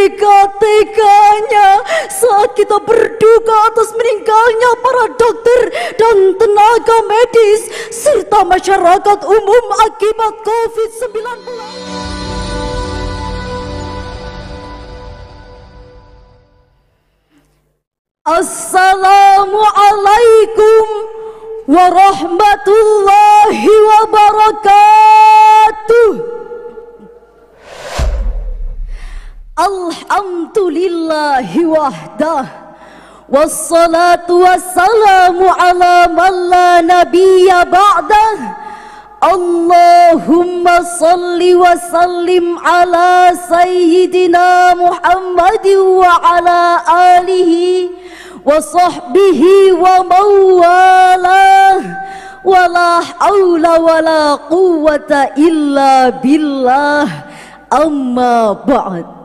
setega-teganya saat kita berduka atas meninggalnya para dokter dan tenaga medis serta masyarakat umum akibat COVID-19. Assalamualaikum warahmatullahi wabarakatuh. Alhamdulillahi wahdah, wassalatu wassalamu ala man la nabiyya ba'dah. Allahumma salli wa sallim ala sayyidina Muhammadin wa ala alihi wa sahbihi wa mawalah. Wala hawla wala quwwata illa billah. Amma ba'd.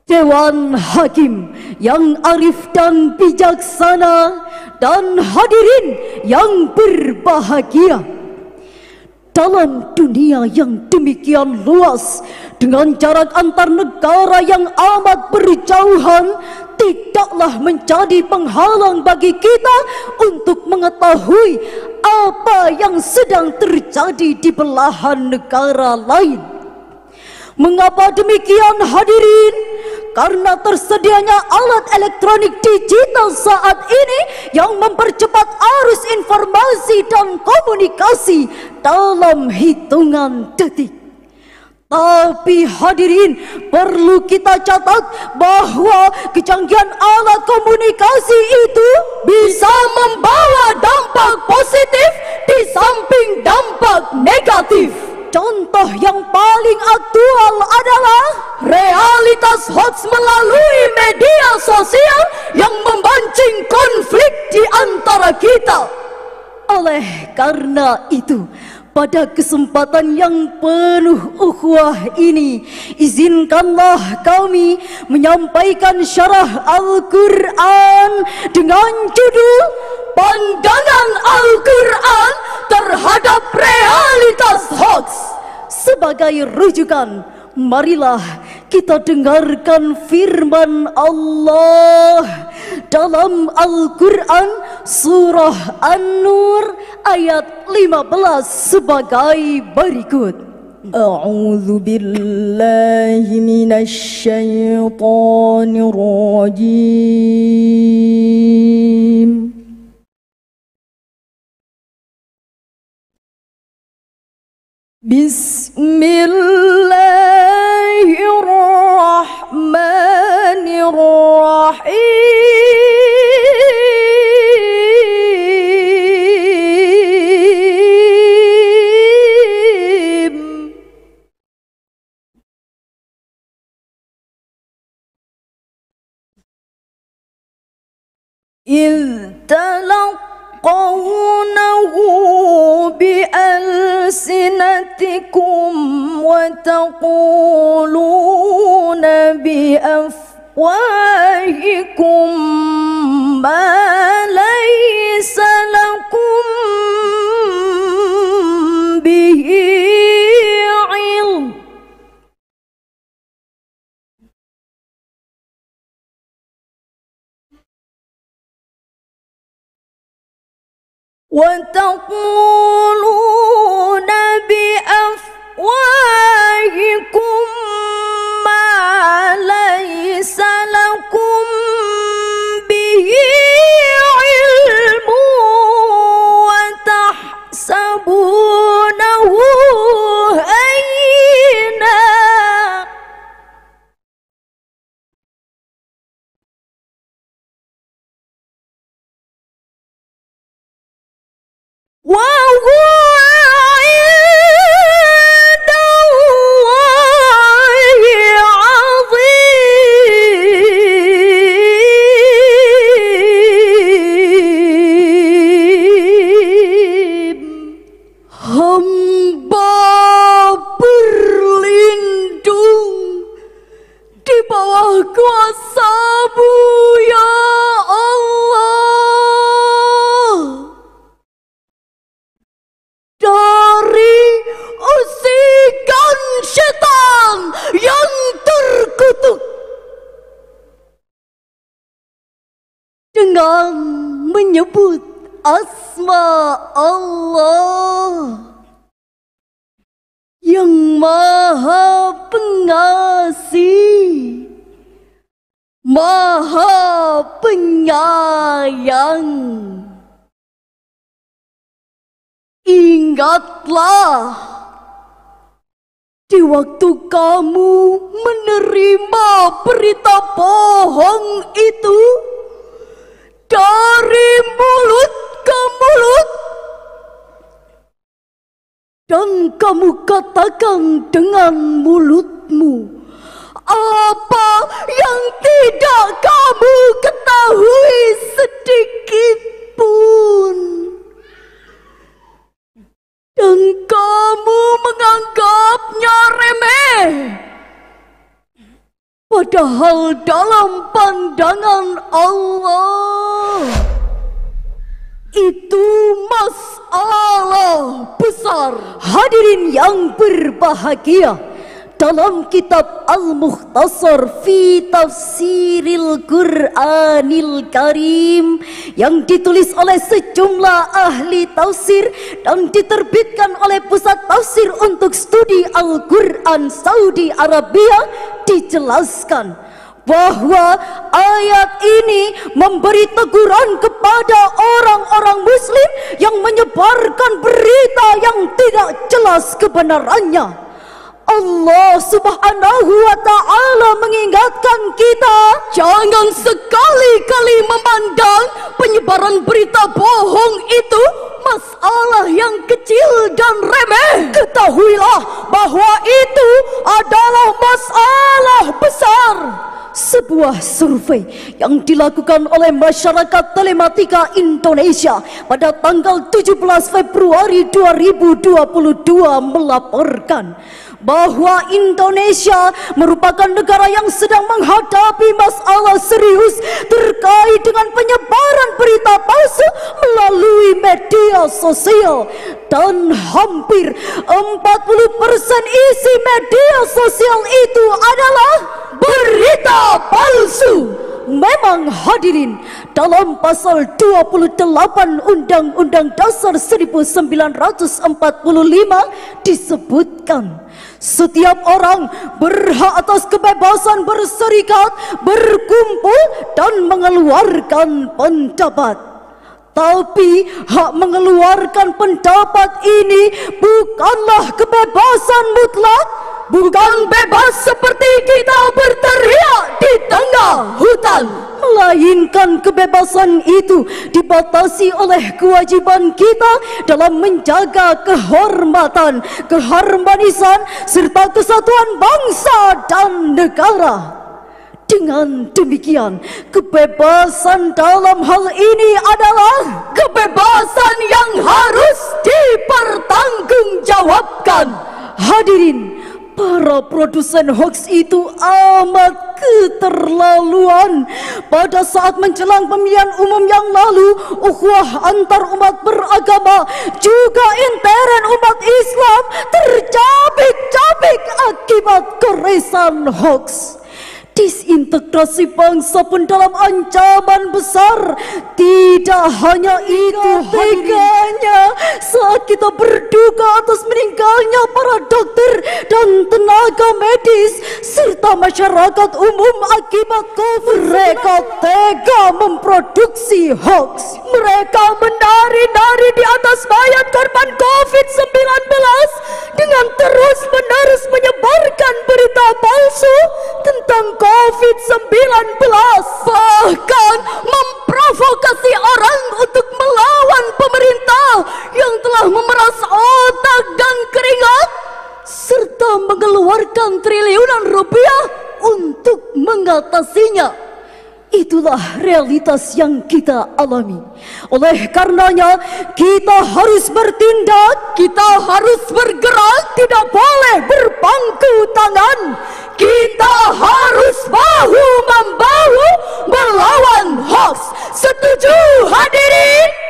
Dewan Hakim yang arif dan bijaksana dan hadirin yang berbahagia, dalam dunia yang demikian luas dengan jarak antar negara yang amat berjauhan, tidaklah menjadi penghalang bagi kita untuk mengetahui apa yang sedang terjadi di belahan negara lain. Mengapa demikian hadirin? Karena tersedianya alat elektronik digital saat ini yang mempercepat arus informasi dan komunikasi dalam hitungan detik. Tapi hadirin, perlu kita catat bahwa kecanggihan alat komunikasi itu bisa membawa dampak positif di samping dampak negatif. Contoh yang paling aktual adalah realitas hoax melalui media sosial yang memancing konflik di antara kita. Oleh karena itu, pada kesempatan yang penuh ukhuwah ini, izinkanlah kami menyampaikan syarah Al-Quran dengan judul Pandangan Al-Quran terhadap realitas hoax. Sebagai rujukan, marilah kita dengarkan firman Allah dalam Al-Quran surah An-Nur ayat 15 sebagai berikut. A'udzu billahi minasy syaithanir rajim. Bismillahirrahmanirrahim. إذ تلقونه بألسنتكم وتقولون بأفواهكم ما ليس لكم به علم وتقولون بأفواهكم ما ليس لكم به علم وتحسبونه هينا وهو عند الله عظيم. Hamba berlindung di bawah kuasa-Mu ya Allah dari usikan setan yang terkutuk. dengan menyebut asma Allah yang Maha Pengasih, Maha Penyayang. Ingatlah, di waktu kamu menerima berita bohong itu dari mulut ke mulut, dan kamu katakan dengan mulutmu apa yang tidak kamu ketahui sedikit pun, dan kamu menganggapnya remeh, padahal dalam pandangan Allah itu masalah besar. Hadirin yang berbahagia, dalam kitab Al-Mukhtasar fi Tafsiril Qur'anil Karim yang ditulis oleh sejumlah ahli tafsir dan diterbitkan oleh Pusat Tafsir untuk Studi Al-Quran Saudi Arabia, dijelaskan bahwa ayat ini memberi teguran kepada orang-orang muslim yang menyebarkan berita yang tidak jelas kebenarannya. Allah Subhanahu wa Ta'ala mengingatkan kita, jangan sekali-kali memandang penyebaran berita bohong itu masalah yang kecil dan remeh. Ketahuilah bahwa itu adalah masalah besar. Sebuah survei yang dilakukan oleh Masyarakat Telematika Indonesia pada tanggal 17 Februari 2022 melaporkan bahwa Indonesia merupakan negara yang sedang menghadapi masalah serius terkait dengan penyebaran berita palsu melalui media sosial, dan hampir 40% isi media sosial itu adalah berita palsu. Memang hadirin, dalam pasal 28 Undang-Undang Dasar 1945 disebutkan setiap orang berhak atas kebebasan berserikat, berkumpul dan mengeluarkan pendapat. Tapi hak mengeluarkan pendapat ini bukanlah kebebasan mutlak, bukan bebas seperti kita berteriak di tengah hutan, melainkan kebebasan itu dibatasi oleh kewajiban kita dalam menjaga kehormatan, keharmonisan serta kesatuan bangsa dan negara. Dengan demikian, kebebasan dalam hal ini adalah kebebasan yang harus dipertanggungjawabkan. Hadirin, para produsen hoax itu amat keterlaluan. Pada saat menjelang pemilihan umum yang lalu, ukhuwah antar umat beragama juga intern umat Islam tercabik-cabik akibat goresan hoax. Disintegrasi bangsa pun dalam ancaman besar. Tidak hanya itu, teganya saat kita berduka atas meninggalnya para dokter dan tenaga medis serta masyarakat umum akibat COVID, mereka tega memproduksi hoax. Mereka menari-nari di atas mayat korban COVID-19 dengan terus-menerus menyebarkan berita palsu tentang COVID-19, bahkan memprovokasi orang untuk melawan pemerintah yang telah memeras otak dan keringat serta mengeluarkan triliunan rupiah untuk mengatasinya. Itulah realitas yang kita alami. Oleh karenanya, kita harus bertindak, kita harus bergerak, tidak boleh berpangku tangan. Kita harus bahu-membahu melawan hoax. Setuju hadirin?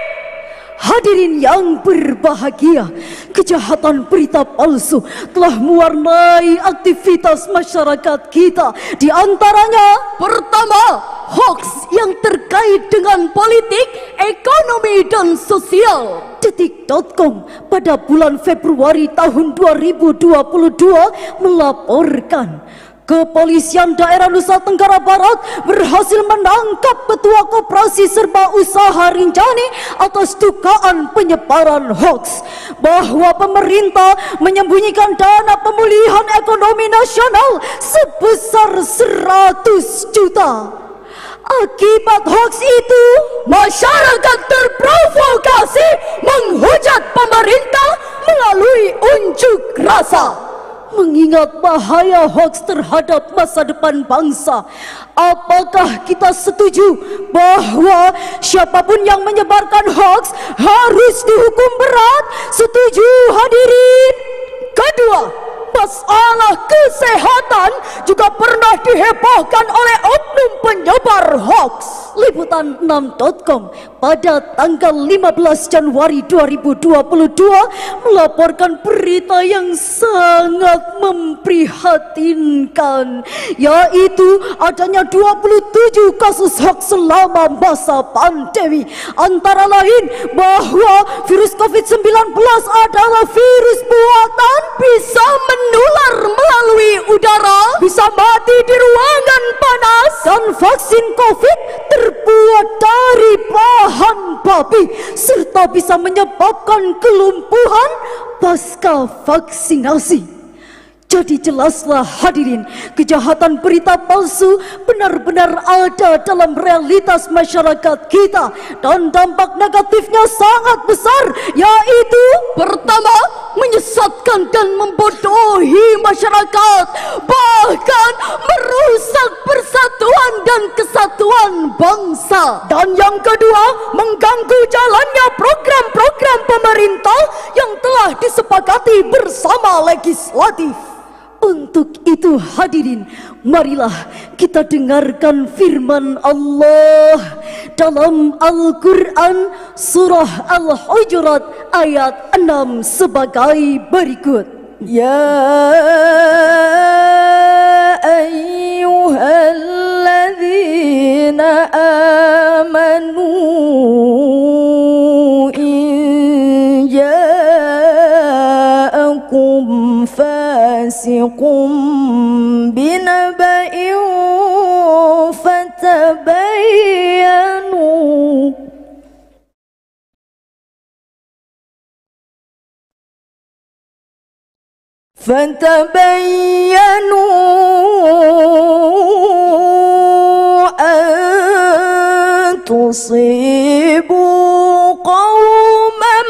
Hadirin yang berbahagia, kejahatan berita palsu telah mewarnai aktivitas masyarakat kita. Di antaranya, pertama, hoax yang terkait dengan politik, ekonomi, dan sosial. Detik.com pada bulan Februari tahun 2022 melaporkan Kepolisian Daerah Nusa Tenggara Barat berhasil menangkap Ketua Koperasi Serba Usaha Rinjani atas dugaan penyebaran hoax bahwa pemerintah menyembunyikan dana pemulihan ekonomi nasional sebesar 100 juta. Akibat hoax itu, masyarakat terprovokasi menghujat pemerintah melalui unjuk rasa. Mengingat bahaya hoax terhadap masa depan bangsa, apakah kita setuju bahwa siapapun yang menyebarkan hoax harus dihukum berat? Setuju hadirin? Kedua, masalah kesehatan juga pernah dihebohkan oleh oknum penyebar hoax. Liputan 6.com pada tanggal 15 Januari 2022 melaporkan berita yang sangat memprihatinkan, yaitu adanya 27 kasus hoax selama masa pandemi. Antara lain bahwa virus COVID-19 adalah virus buatan, bisa menular melalui udara, bisa mati di ruangan panas, dan vaksin COVID terbuat dari bahan babi serta bisa menyebabkan kelumpuhan pasca vaksinasi. Jadi jelaslah hadirin, kejahatan berita palsu benar-benar ada dalam realitas masyarakat kita dan dampak negatifnya sangat besar, yaitu pertama, menyesatkan dan membodohi masyarakat, bahkan merusak persatuan dan kesatuan bangsa. Dan yang kedua, mengganggu jalannya program-program pemerintah yang telah disepakati bersama legislatif. Untuk itu hadirin, marilah kita dengarkan firman Allah dalam Al-Quran surah Al-Hujurat ayat 6 sebagai berikut. Ya ayyuhalladzina amanu in ja'akum fasiqun binaba'in fatabayyanu an tusibu qauman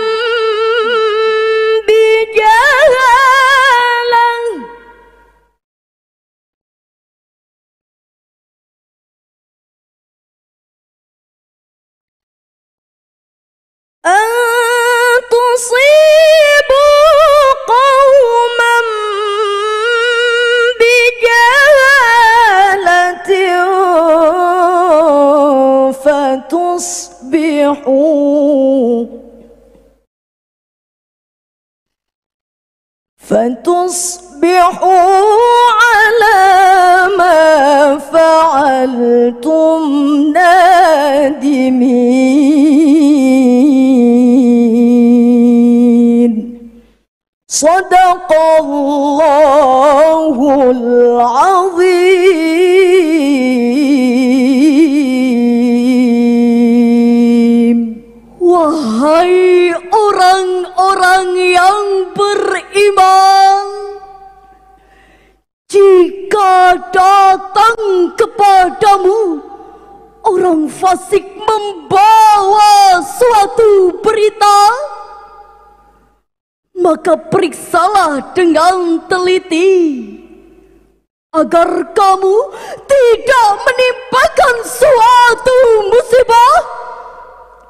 bijahalah fatusbihu ala ma fa'altum nadimin. Sadaqallahul azim. Wahai orang-orang yang beriman, jika datang kepadamu orang fasik membawa suatu berita, maka periksalah dengan teliti agar kamu tidak menimpakan suatu musibah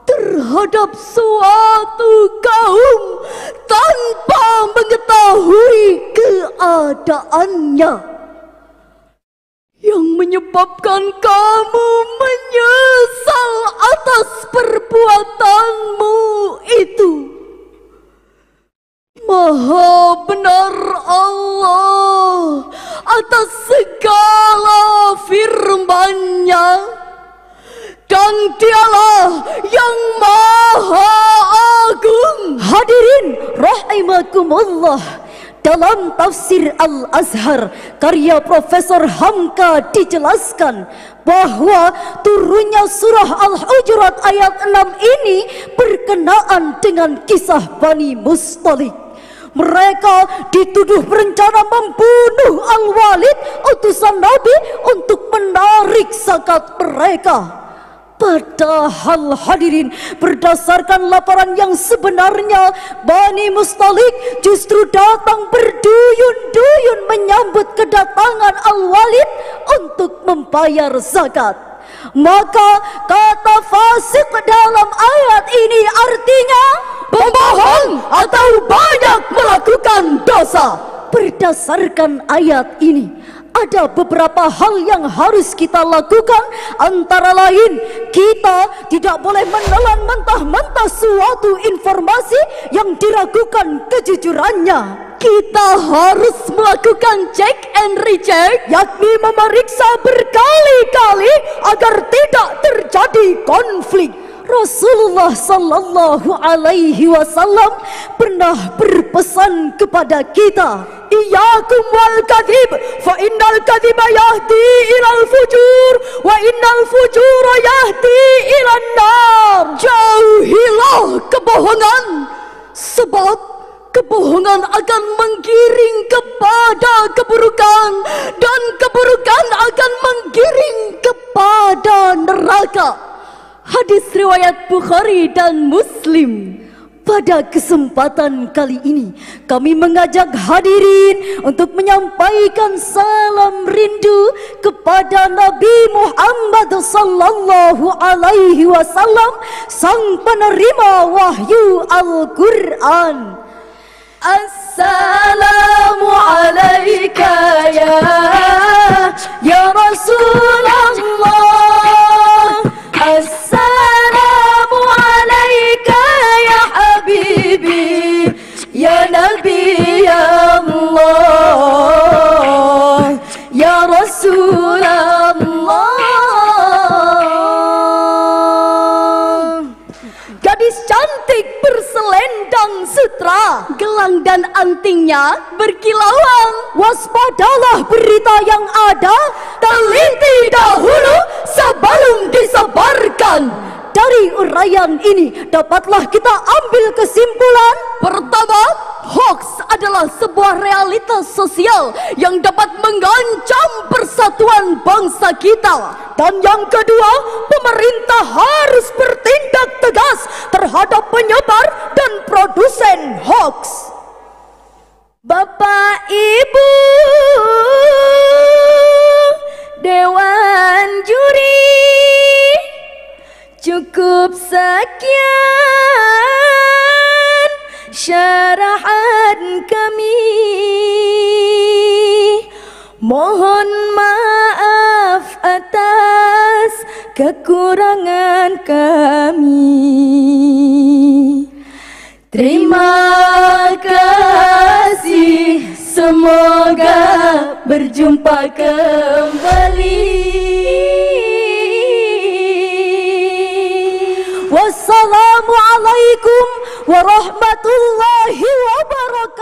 terhadap suatu kaum tanpa mengetahui keadaannya, yang menyebabkan kamu menyesal atas perbuatanmu itu. Maha benar Allah atas segala firman-Nya rahimakumullah, dalam tafsir Al-Azhar karya Profesor Hamka dijelaskan bahwa turunnya surah Al-Hujurat ayat 6 ini berkenaan dengan kisah Bani Mustalik. Mereka dituduh berencana membunuh Al-Walid, utusan Nabi, untuk menarik zakat mereka. Padahal hadirin, berdasarkan laporan yang sebenarnya, Bani Mustalik justru datang berduyun-duyun menyambut kedatangan Al-Walid untuk membayar zakat. Maka kata fasik dalam ayat ini artinya pembohong atau banyak melakukan dosa. Berdasarkan ayat ini, ada beberapa hal yang harus kita lakukan. Antara lain, kita tidak boleh menelan mentah-mentah suatu informasi yang diragukan kejujurannya. Kita harus melakukan check and recheck, yakni memeriksa berkali-kali agar tidak terjadi konflik. Rasulullah sallallahu alaihi wasallam pernah berpesan kepada kita, "Iyyakum wal kadhib, fa innal kadhiba yahdi ilal fujur, wa innal fujura yahdi ilan nar." Jauhilah kebohongan, sebab kebohongan akan menggiring kepada keburukan, dan keburukan akan menggiring kepada neraka. Hadis riwayat Bukhari dan Muslim. Pada kesempatan kali ini, kami mengajak hadirin untuk menyampaikan salam rindu kepada Nabi Muhammad sallallahu alaihi wasallam, sang penerima wahyu Al-Quran. Assalamu alaika ya Rasulullah, assalamu alaika ya habibi, ya Nabi Allah, ya Rasulullah. Gadis cantik berselendang sutra, gelang dan antingnya berkilauan. Waspadalah berita yang ada, teliti dahulu sebelum disebarkan. Dari uraian ini dapatlah kita ambil kesimpulan. Pertama, hoax adalah sebuah realitas sosial yang dapat mengancam persatuan bangsa kita. Dan yang kedua, pemerintah harus bertindak tegas terhadap penyebar dan produsen hoax. Bapak Ibu Dewan Juri, cukup sekian syarahan kami. Mohon maaf atas kekurangan kami. Terima kasih, semoga berjumpa kembali. Wassalamualaikum warahmatullahi wabarakatuh.